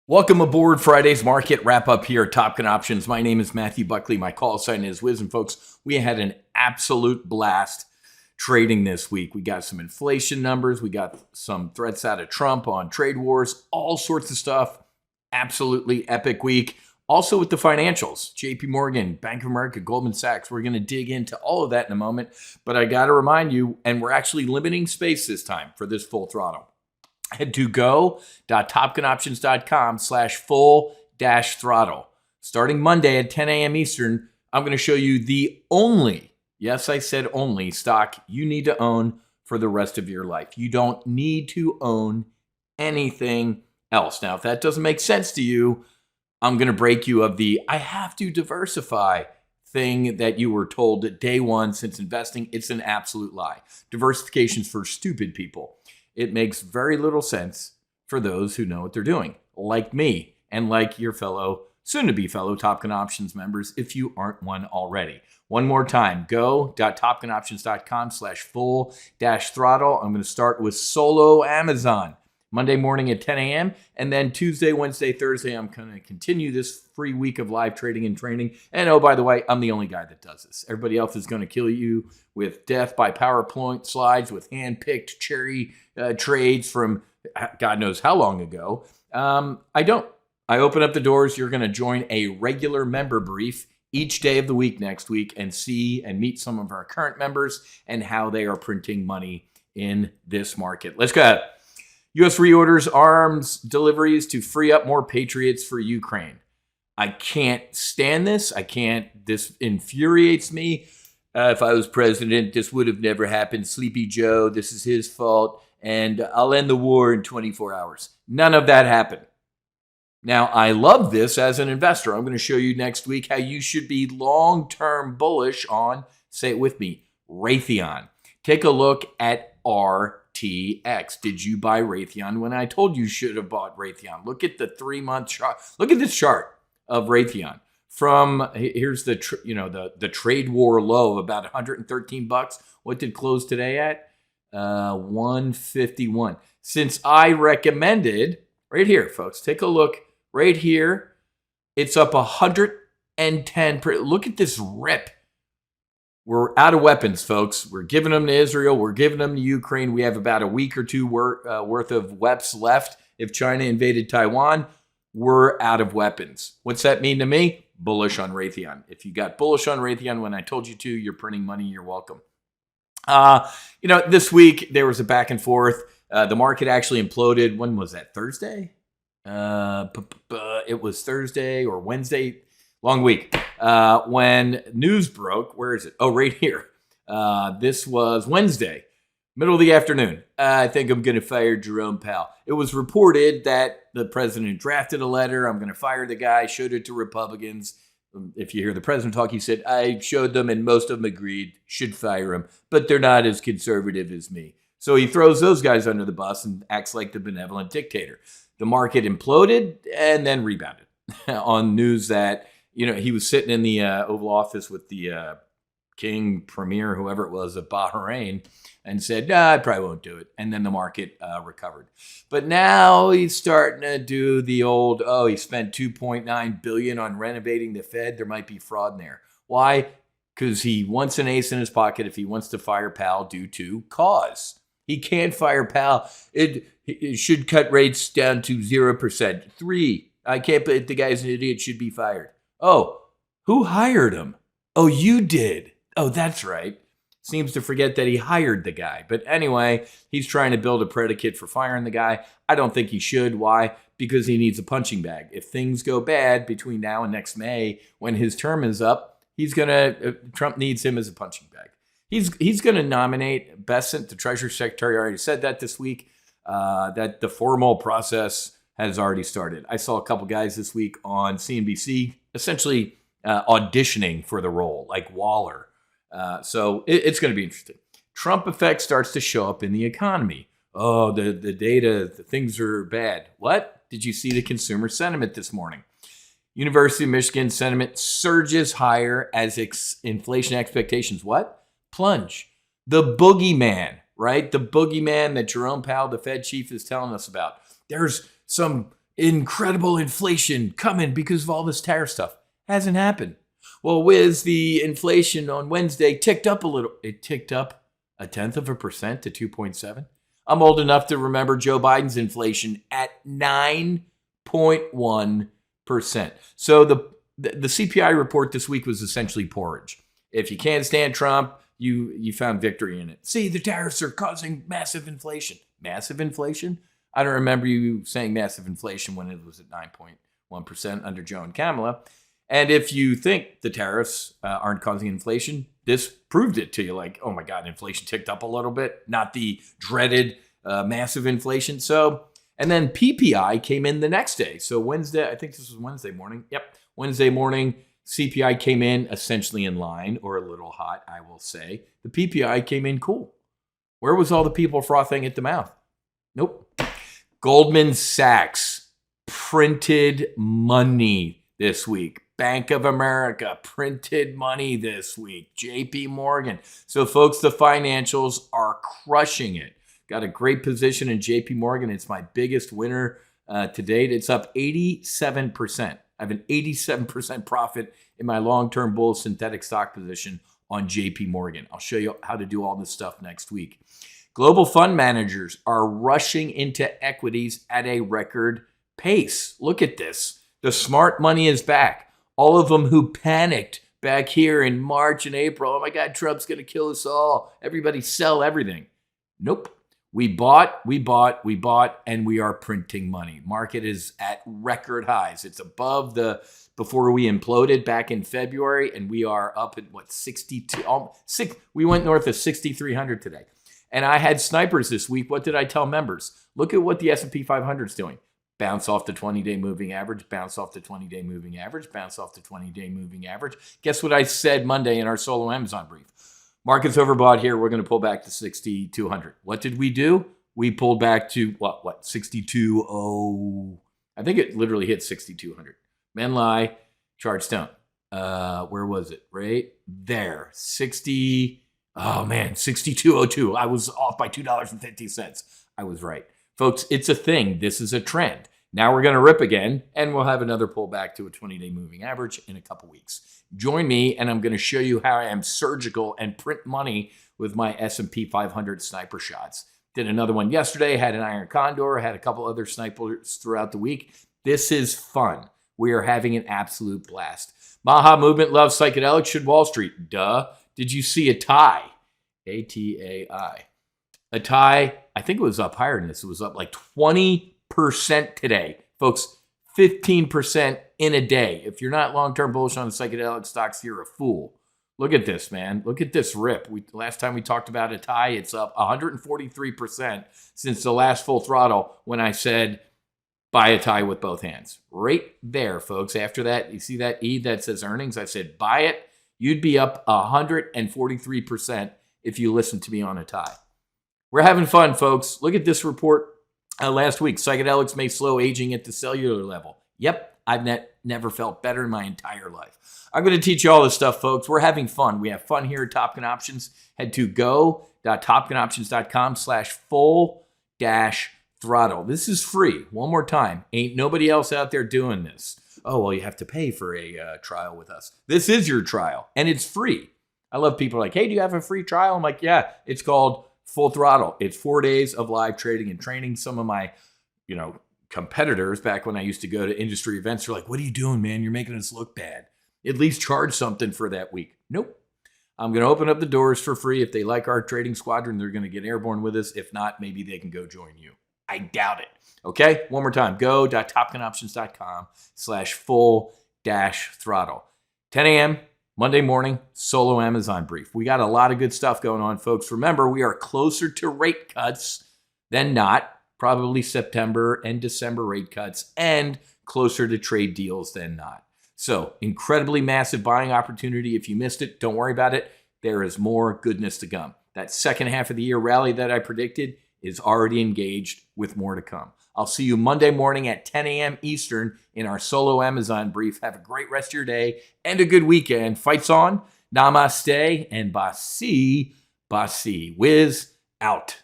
Welcome aboard Friday's market wrap up here at TOPGUN Options. My name is Matthew Buckley. My call sign is Wiz. And folks, we had an absolute blast trading this week. We got some inflation numbers. We got some threats out of Trump on trade wars, all sorts of stuff. Absolutely epic week. Also with the financials, JP Morgan, Bank of America, Goldman Sachs. We're going to dig into all of that in a moment. But I got to remind you, and we're actually limiting space this time for this full throttle. Head to go.topgunoptions.com/full-throttle. Starting Monday at 10 a.m. Eastern, I'm going to show you the only, yes, I said only, stock you need to own for the rest of your life. You don't need to own anything else. Now, if that doesn't make sense to you, I'm going to break you of the I have to diversify thing that you were told at day one since investing. It's an absolute lie. Diversification's for stupid people. It makes very little sense for those who know what they're doing, like me and like your soon-to-be fellow TOPGUN Options members if you aren't one already. One more time, go.topgunoptions.com/full-throttle. I'm going to start with solo Amazon. Monday morning at 10 a.m. And then Tuesday, Wednesday, Thursday, I'm going to continue this free week of live trading and training. And oh, by the way, I'm the only guy that does this. Everybody else is going to kill you with death by PowerPoint slides, with hand-picked cherry trades from God knows how long ago. I don't. I open up the doors. You're going to join a regular member brief each day of the week next week and see and meet some of our current members and how they are printing money in this market. Let's go. U.S. reorders arms deliveries to free up more patriots for Ukraine. I can't stand this. This infuriates me. If I was president, this would have never happened. Sleepy Joe, this is his fault. And I'll end the war in 24 hours. None of that happened. Now, I love this as an investor. I'm going to show you next week how you should be long-term bullish on, say it with me, Raytheon. Take a look at RTX. Did you buy Raytheon when I told you should have bought Raytheon? Look at the 3-month chart. Look at this chart of Raytheon. From here's the trade war low of about 113 bucks. What did close today at? 151. Since I recommended right here, folks, take a look right here. It's up 110. Look at this rip. We're out of weapons, folks. We're giving them to Israel. We're giving them to Ukraine. We have about a week or two worth of weps left. If China invaded Taiwan, we're out of weapons. What's that mean to me? Bullish on Raytheon. If you got bullish on Raytheon when I told you to, you're printing money. You're welcome. This week there was a back and forth. The market actually imploded. When was that? Thursday? It was Thursday or Wednesday. Long week. When news broke, where is it? Oh, right here. This was Wednesday, middle of the afternoon. I think I'm going to fire Jerome Powell. It was reported that the president drafted a letter. I'm going to fire the guy, showed it to Republicans. If you hear the president talk, he said, I showed them and most of them agreed, should fire him, but they're not as conservative as me. So he throws those guys under the bus and acts like the benevolent dictator. The market imploded and then rebounded on news that he was sitting in the Oval Office with the king, premier, whoever it was, of Bahrain, and said, I probably won't do it. And then the market recovered. But now he's starting to do the old, he spent $2.9 billion on renovating the Fed. There might be fraud in there. Why? Because he wants an ace in his pocket if he wants to fire Powell due to cause. He can't fire Powell. It should cut rates down to 0%. 3, I can't believe the guy's an idiot, should be fired. Oh, who hired him? Oh, you did. Oh, that's right. Seems to forget that he hired the guy. But anyway, he's trying to build a predicate for firing the guy. I don't think he should. Why? Because he needs a punching bag. If things go bad between now and next May, when his term is up, Trump needs him as a punching bag. He's going to nominate Bessent, the Treasury Secretary. I already said that this week, that the formal process has already started. I saw a couple guys this week on CNBC essentially auditioning for the role, like Waller. So it's going to be interesting. Trump effect starts to show up in the economy. Oh, the data, the things are bad. What? Did you see the consumer sentiment this morning? University of Michigan sentiment surges higher as inflation expectations, what? Plunge. The boogeyman, right? The boogeyman that Jerome Powell, the Fed chief, is telling us about. There's some incredible inflation coming because of all this tariff stuff. Hasn't happened. Well, Wiz, the inflation on Wednesday ticked up a little. It ticked up 0.1% to 2.7. I'm old enough to remember Joe Biden's inflation at 9.1%. So the CPI report this week was essentially porridge. If you can't stand Trump, you found victory in it. See, the tariffs are causing massive inflation. Massive inflation? I don't remember you saying massive inflation when it was at 9.1% under Joe and Kamala. And if you think the tariffs aren't causing inflation, this proved it to you. Like, oh my God, inflation ticked up a little bit, not the dreaded massive inflation. So, and then PPI came in the next day. So Wednesday, I think this was Wednesday morning. Yep, Wednesday morning, CPI came in essentially in line, or a little hot, I will say. The PPI came in cool. Where was all the people frothing at the mouth? Nope. Goldman Sachs printed money this week. Bank of America printed money this week. JP Morgan. So folks, the financials are crushing it. Got a great position in JP Morgan. It's my biggest winner to date. It's up 87%. I have an 87% profit in my long-term bull synthetic stock position on JP Morgan. I'll show you how to do all this stuff next week. Global fund managers are rushing into equities at a record pace. Look at this. The smart money is back. All of them who panicked back here in March and April. Oh my God, Trump's going to kill us all. Everybody sell everything. Nope. We bought, and we are printing money. Market is at record highs. It's above the before we imploded back in February, and we are up at 62. We went north of 6,300 today. And I had snipers this week. What did I tell members? Look at what the S&P 500 is doing. Bounce off the 20-day moving average, bounce off the 20-day moving average, bounce off the 20-day moving average. Guess what I said Monday in our solo Amazon brief? Market's overbought here. We're going to pull back to 6,200. What did we do? We pulled back to what? 62.0. I think it literally hit 6,200. Men lie, charts don't. Where was it? Right there. 62.02. I was off by $2.50. I was right. Folks, it's a thing. This is a trend. Now we're going to rip again, and we'll have another pullback to a 20-day moving average in a couple weeks. Join me, and I'm going to show you how I am surgical and print money with my S&P 500 sniper shots. Did another one yesterday, had an iron condor, had a couple other snipers throughout the week. This is fun. We are having an absolute blast. Maha movement loves psychedelics. Should Wall Street? Duh. Did you see a tie? A-T-A-I. A tie, I think it was up higher than this. It was up like 20% today. Folks, 15% in a day. If you're not long-term bullish on the psychedelic stocks, you're a fool. Look at this, man. Look at this rip. Last time we talked about a tie, it's up 143% since the last full throttle when I said buy a tie with both hands. Right there, folks. After that, you see that E that says earnings? I said buy it. You'd be up 143% if you listened to me on a tie. We're having fun, folks. Look at this report last week. Psychedelics may slow aging at the cellular level. Yep, I've never felt better in my entire life. I'm going to teach you all this stuff, folks. We're having fun. We have fun here at Top Gun Options. Head to go.topgunoptions.com/full-throttle. This is free. One more time. Ain't nobody else out there doing this. Oh, well, you have to pay for a trial with us. This is your trial, and it's free. I love people like, hey, do you have a free trial? I'm like, yeah, it's called Full Throttle. It's 4 days of live trading and training. Some of my, competitors back when I used to go to industry events are like, what are you doing, man? You're making us look bad. At least charge something for that week. Nope. I'm going to open up the doors for free. If they like our trading squadron, they're going to get airborne with us. If not, maybe they can go join you. I doubt it. Okay. One more time. Go.topgunoptions.com/full-throttle. 10 a.m. Monday morning, solo Amazon brief. We got a lot of good stuff going on, folks. Remember, we are closer to rate cuts than not. Probably September and December rate cuts, and closer to trade deals than not. So, incredibly massive buying opportunity. If you missed it, don't worry about it. There is more goodness to come. That second half of the year rally that I predicted is already engaged with more to come. I'll see you Monday morning at 10 a.m. Eastern in our solo Amazon brief. Have a great rest of your day and a good weekend. Fights on. Namaste and Basi. Wiz out.